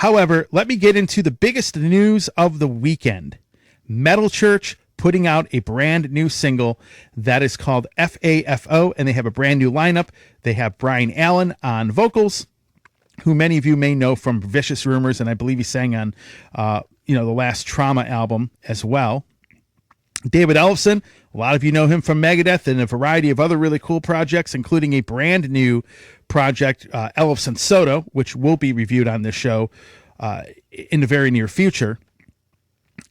However, let me get into the biggest news of the weekend. Metal Church putting out a brand new single that is called F.A.F.O, and they have a brand new lineup. They have Brian Allen on vocals, who many of you may know from Vicious Rumors, and I believe he sang on the last Trauma album as well. David Ellefson, a lot of you know him from Megadeth and a variety of other really cool projects, including a brand new project, Ellefson Soto, which will be reviewed on this show in the very near future.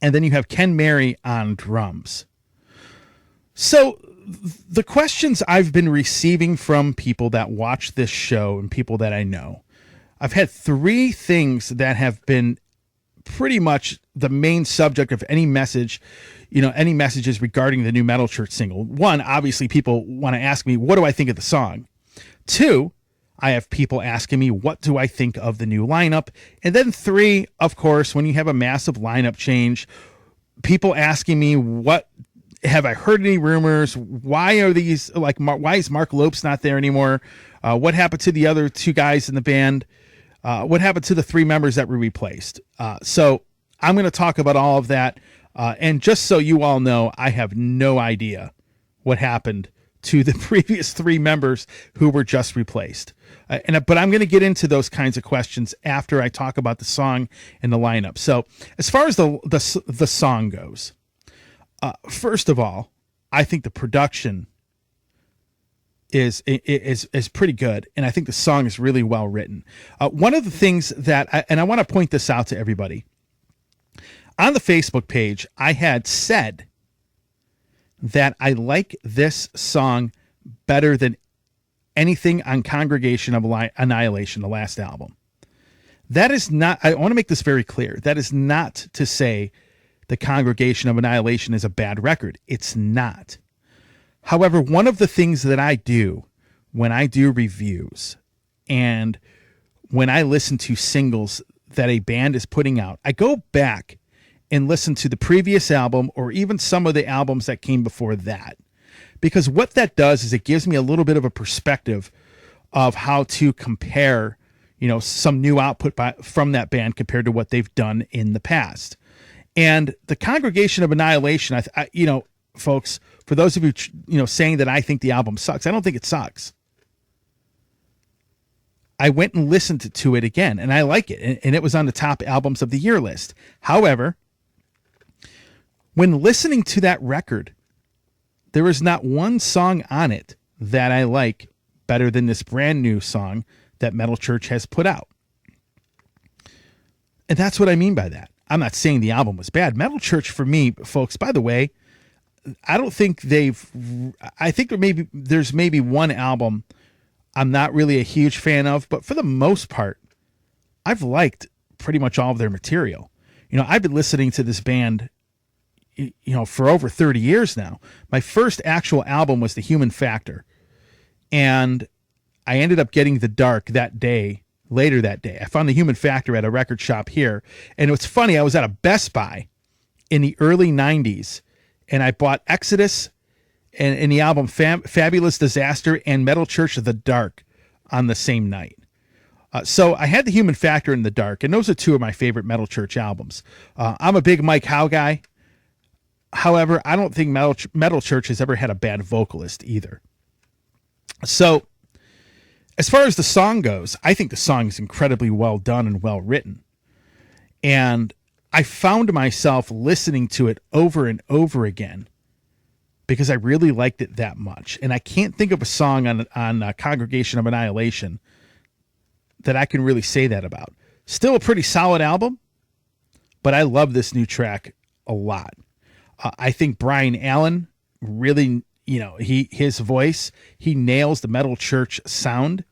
And then you have Ken Mary on drums. So the questions I've been receiving from people that watch this show and people that I know, I've had three things that have been pretty much the main subject of any message, any messages regarding the new Metal Church single. One, obviously people want to ask me, what do I think of the song? Two, I have people asking me, what do I think of the new lineup? And then three, of course, when you have a massive lineup change, people asking me, have I heard any rumors? Why are these, why is Mark Lopes not there anymore? What happened to the other two guys in the band? What happened to the three members that were replaced? So I'm going to talk about all of that. And just so you all know, I have no idea what happened to the previous three members who were just replaced. But I'm going to get into those kinds of questions after I talk about the song and the lineup. So as far as the song goes, first of all, I think the production is pretty good, and I think the song is really well written. One of the things that I want to point this out to everybody on the Facebook page, I had said that I like this song better than anything on Congregation of Annihilation, the last album. That is not, I want to make this very clear. That is not to say the Congregation of Annihilation is a bad record. It's not. However, one of the things that I do when I do reviews and when I listen to singles that a band is putting out, I go back and listen to the previous album or even some of the albums that came before that. Because what that does is it gives me a little bit of a perspective of how to compare, some new output from that band compared to what they've done in the past. And the Congregation of Annihilation, folks, for those of you, saying that I think the album sucks, I don't think it sucks. I went and listened to it again, and I like it. And it was on the top albums of the year list. However, when listening to that record, there is not one song on it that I like better than this brand new song that Metal Church has put out. And that's what I mean by that. I'm not saying the album was bad. Metal Church, for me, folks, by the way, I don't think I think there's maybe one album I'm not really a huge fan of, but for the most part, I've liked pretty much all of their material. I've been listening to this band for over 30 years now. My first actual album was The Human Factor. And I ended up getting The Dark later that day. I found The Human Factor at a record shop here. And it's funny, I was at a Best Buy in the early 90s, and I bought Exodus and the album Fabulous Disaster and Metal Church of The Dark on the same night. So I had The Human Factor and The Dark, and those are two of my favorite Metal Church albums. I'm a big Mike Howe guy. However, I don't think Metal Church has ever had a bad vocalist either. So as far as the song goes, I think the song is incredibly well done and well written. And I found myself listening to it over and over again because I really liked it that much. And I can't think of a song on Congregation of Annihilation that I can really say that about. Still a pretty solid album, but I love this new track a lot. I think Brian Allen really, his voice, he nails the Metal Church sound.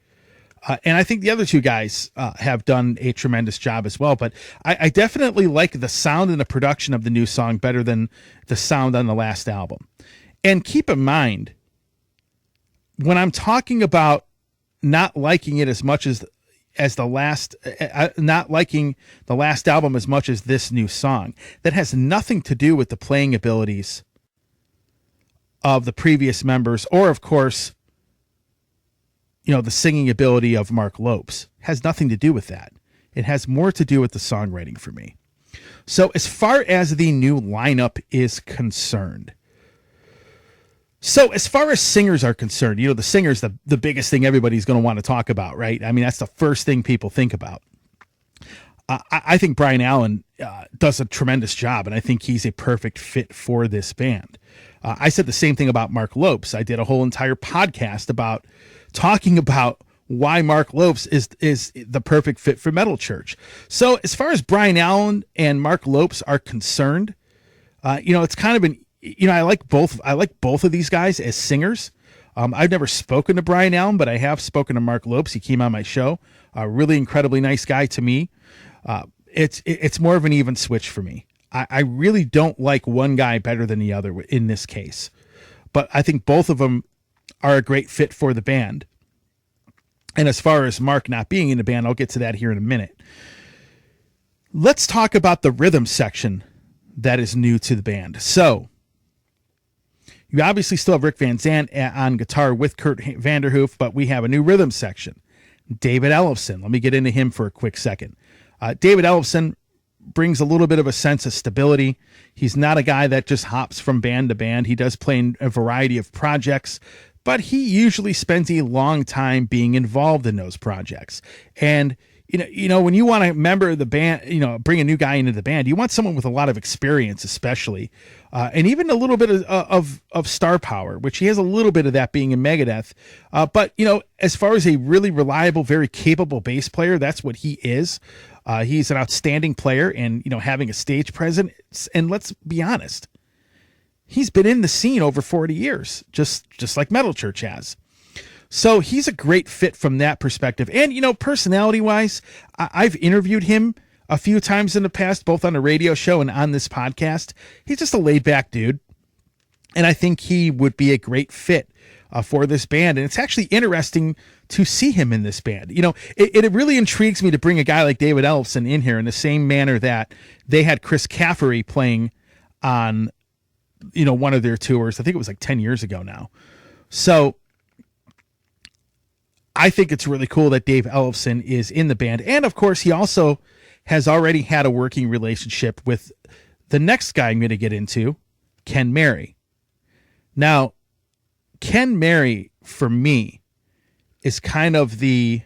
And I think the other two guys have done a tremendous job as well. But I definitely like the sound and the production of the new song better than the sound on the last album. And keep in mind, when I'm talking about not liking it as much as the last, not liking the last album as much as this new song, that has nothing to do with the playing abilities of the previous members, or of course, the singing ability of Mark Lopes. Has nothing to do with that. It has more to do with the songwriting for me. So as far as the new lineup is concerned, so as far as singers are concerned, the singer's the biggest thing everybody's going to want to talk about, right? I mean, that's the first thing people think about. I think Brian Allen does a tremendous job, and I think he's a perfect fit for this band. I said the same thing about Mark Lopes. I did a whole entire podcast about talking about why Mark Lopes is the perfect fit for Metal Church. So as far as Brian Allen and Mark Lopes are concerned, it's kind of I like both of these guys as singers. I've never spoken to Brian Allen, but I have spoken to Mark Lopes. He came on my show. A really incredibly nice guy to me. It's more of an even switch for me. I really don't like one guy better than the other in this case, but I think both of them are a great fit for the band. And as far as Mark not being in the band, I'll get to that here in a minute. Let's talk about the rhythm section that is new to the band. So you obviously still have Rick Van Zandt on guitar with Kurt Vanderhoof, but we have a new rhythm section. David Ellefson. Let me get into him for a quick second. David Ellefson brings a little bit of a sense of stability. He's not a guy that just hops from band to band. He does play in a variety of projects, but he usually spends a long time being involved in those projects. And when you want to member the band, bring a new guy into the band, you want someone with a lot of experience, especially, and even a little bit of star power, which he has a little bit of that being in Megadeth. But as far as a really reliable, very capable bass player, that's what he is. He's an outstanding player, and having a stage presence. And let's be honest, he's been in the scene over 40 years, just like Metal Church has. So he's a great fit from that perspective. And, personality-wise, I've interviewed him a few times in the past, both on the radio show and on this podcast. He's just a laid-back dude. And I think he would be a great fit for this band. And it's actually interesting to see him in this band. It really intrigues me to bring a guy like David Ellefson in here in the same manner that they had Chris Caffery playing on, one of their tours. I think it was like 10 years ago now. So I think it's really cool that Dave Ellefson is in the band. And of course, he also has already had a working relationship with the next guy I'm going to get into, Ken Mary. Now, Ken Mary, for me, is kind of the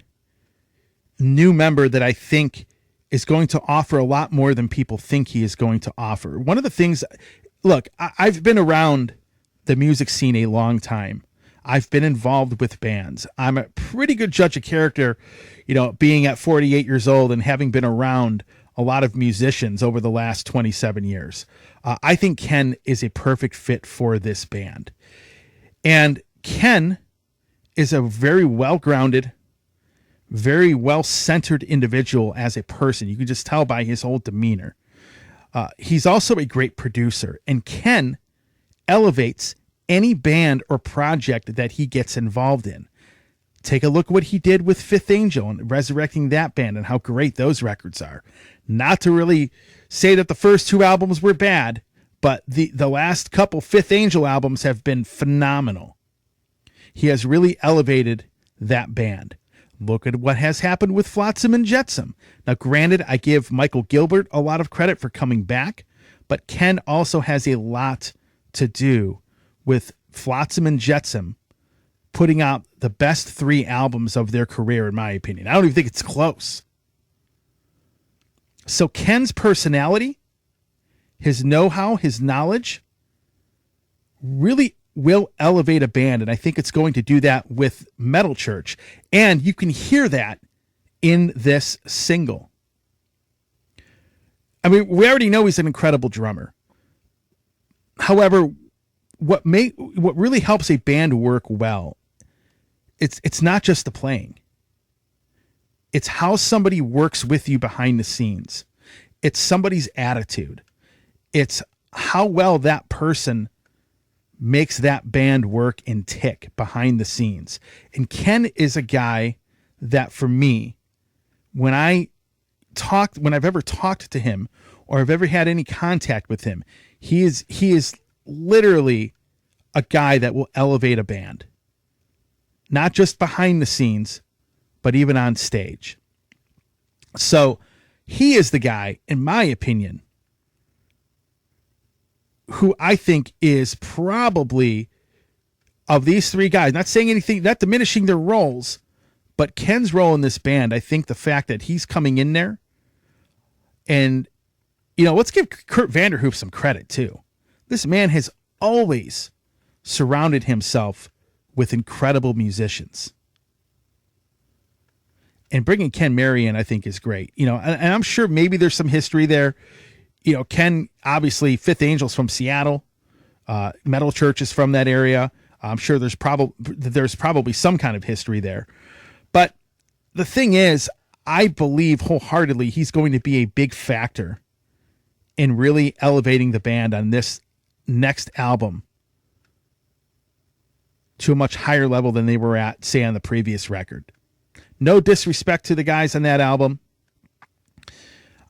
new member that I think is going to offer a lot more than people think he is going to offer. One of the things, look, I've been around the music scene a long time. I've been involved with bands. I'm a pretty good judge of character, being at 48 years old and having been around a lot of musicians over the last 27 years. I think Ken is a perfect fit for this band. And Ken is a very well-grounded, very well-centered individual as a person. You can just tell by his whole demeanor. He's also a great producer, and Ken elevates any band or project that he gets involved in. Take a look at what he did with Fifth Angel and resurrecting that band and how great those records are. Not to really say that the first two albums were bad, but the last couple Fifth Angel albums have been phenomenal. He has really elevated that band. Look at what has happened with Flotsam and Jetsam. Now, granted, I give Michael Gilbert a lot of credit for coming back, but Ken also has a lot to do with Flotsam and Jetsam putting out the best 3 albums of their career, in my opinion. I don't even think it's close. So Ken's personality, his know-how, his knowledge really will elevate a band, and I think it's going to do that with Metal Church. And you can hear that in this single. I mean, we already know he's an incredible drummer. However, what really helps a band work well, it's not just the playing. It's how somebody works with you behind the scenes. It's somebody's attitude. It's how well that person makes that band work and tick behind the scenes. And Ken is a guy that, for me, when I've ever talked to him or I've ever had any contact with him, he is literally a guy that will elevate a band, not just behind the scenes, but even on stage. So he is the guy, in my opinion, who I think is probably, of these three guys, not saying anything, not diminishing their roles, but Ken's role in this band, I think the fact that he's coming in there, and, let's give Kurt Vanderhoof some credit too. This man has always surrounded himself with incredible musicians. And bringing Ken Mary in, I think, is great. And I'm sure maybe there's some history there. Ken, obviously, Fifth Angel's from Seattle. Metal Church is from that area. I'm sure there's probably some kind of history there. But the thing is, I believe wholeheartedly he's going to be a big factor in really elevating the band on this next album to a much higher level than they were at, say, on the previous record. No disrespect to the guys on that album.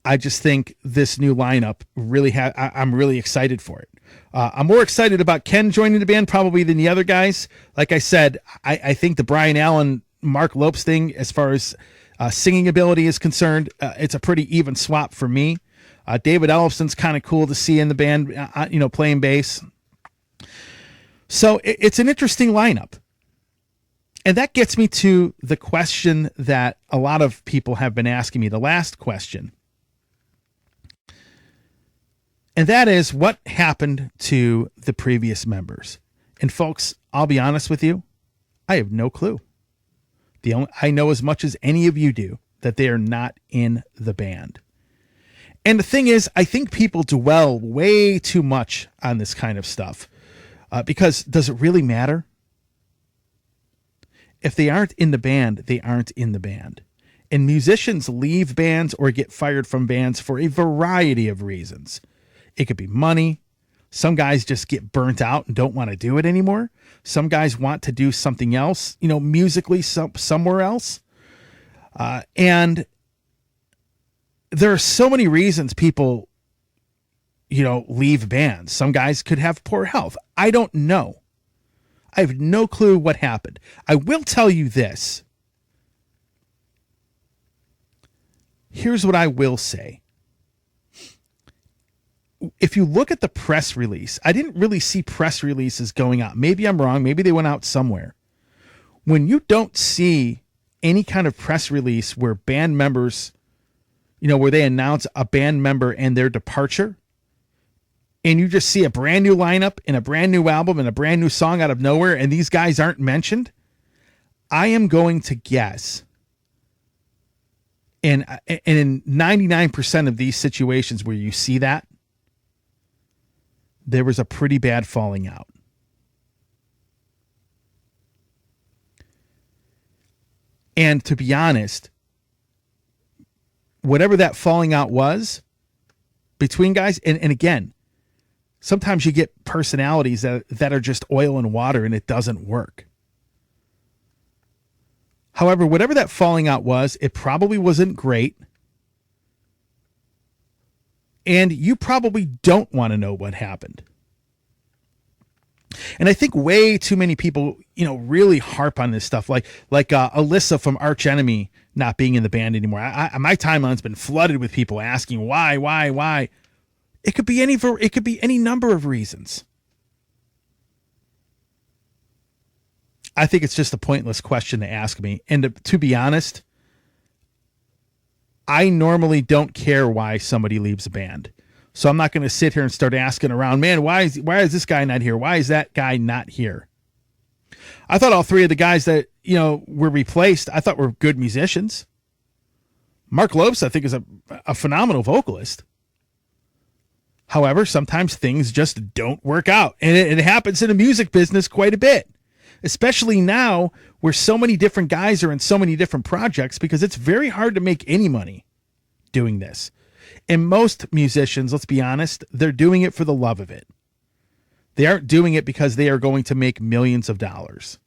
I just think this new lineup really I'm really excited for it. I'm more excited about Ken joining the band probably than the other guys. Like I said, I think the Brian Allen, Mark Lopes thing, as far as singing ability is concerned, it's a pretty even swap for me. David Ellefson's kind of cool to see in the band, playing bass. So it's an interesting lineup. And that gets me to the question that a lot of people have been asking me, the last question. And that is, what happened to the previous members? And folks, I'll be honest with you, I have no clue. I know as much as any of you do that they are not in the band. And the thing is, I think people dwell way too much on this kind of stuff because does it really matter? If they aren't in the band, they aren't in the band. And musicians leave bands or get fired from bands for a variety of reasons. It could be money. Some guys just get burnt out and don't want to do it anymore. Some guys want to do something else, musically somewhere else. And there are so many reasons people, leave bands. Some guys could have poor health. I don't know. I have no clue what happened. I will tell you this. Here's what I will say. If you look at the press release, I didn't really see press releases going out. Maybe I'm wrong. Maybe they went out somewhere. When you don't see any kind of press release where band members, where they announce a band member and their departure, and you just see a brand new lineup and a brand new album and a brand new song out of nowhere, and these guys aren't mentioned, I am going to guess, and in 99% of these situations where you see that, there was a pretty bad falling out. And to be honest, whatever that falling out was between guys, and again, sometimes you get personalities that are just oil and water and it doesn't work. However, whatever that falling out was, it probably wasn't great. And you probably don't want to know what happened. And I think way too many people, really harp on this stuff, like Alyssa from Arch Enemy not being in the band anymore. My timeline's been flooded with people asking why. It could be any number of reasons. I think it's just a pointless question to ask me. And to be honest, I normally don't care why somebody leaves a band. So I'm not going to sit here and start asking around, man, why is this guy not here? Why is that guy not here? I thought all three of the guys that, were replaced, I thought were good musicians. Mark Lopes, I think, is a phenomenal vocalist. However, sometimes things just don't work out. And it happens in the music business quite a bit, especially now where so many different guys are in so many different projects, because it's very hard to make any money doing this. And most musicians, let's be honest, they're doing it for the love of it. They aren't doing it because they are going to make millions of dollars.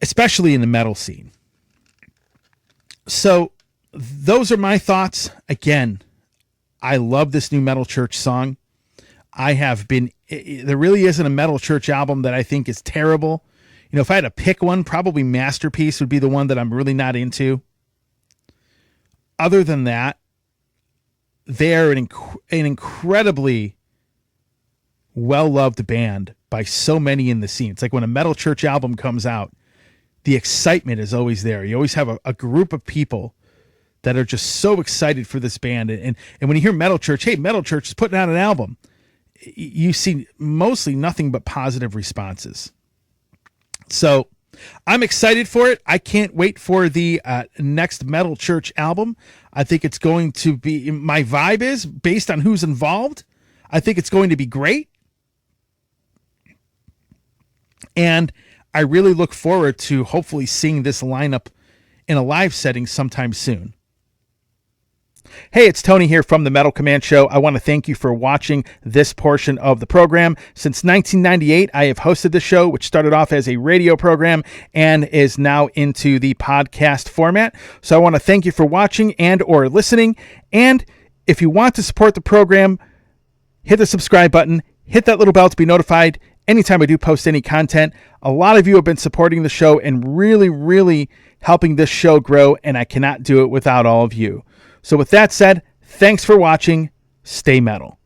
Especially in the metal scene. So those are my thoughts. Again, I love this new Metal Church song. There really isn't a Metal Church album that I think is terrible. If I had to pick one, probably Masterpiece would be the one that I'm really not into. Other than that, they're an incredibly well-loved band by so many in the scene. It's like when a Metal Church album comes out, the excitement is always there. You always have a group of people that are just so excited for this band. And when you hear Metal Church, hey, Metal Church is putting out an album, you see mostly nothing but positive responses. So I'm excited for it. I can't wait for the next Metal Church album. I think it's going to be, my vibe is, based on who's involved, I think it's going to be great. And I really look forward to hopefully seeing this lineup in a live setting sometime soon. Hey, it's Tony here from the Metal Command Show. I want to thank you for watching this portion of the program. Since 1998, I have hosted the show, which started off as a radio program and is now into the podcast format. So I want to thank you for watching and or listening. And if you want to support the program, hit the subscribe button, hit that little bell to be notified anytime I do post any content. A lot of you have been supporting the show and really, really helping this show grow, and I cannot do it without all of you. So with that said, thanks for watching. Stay metal.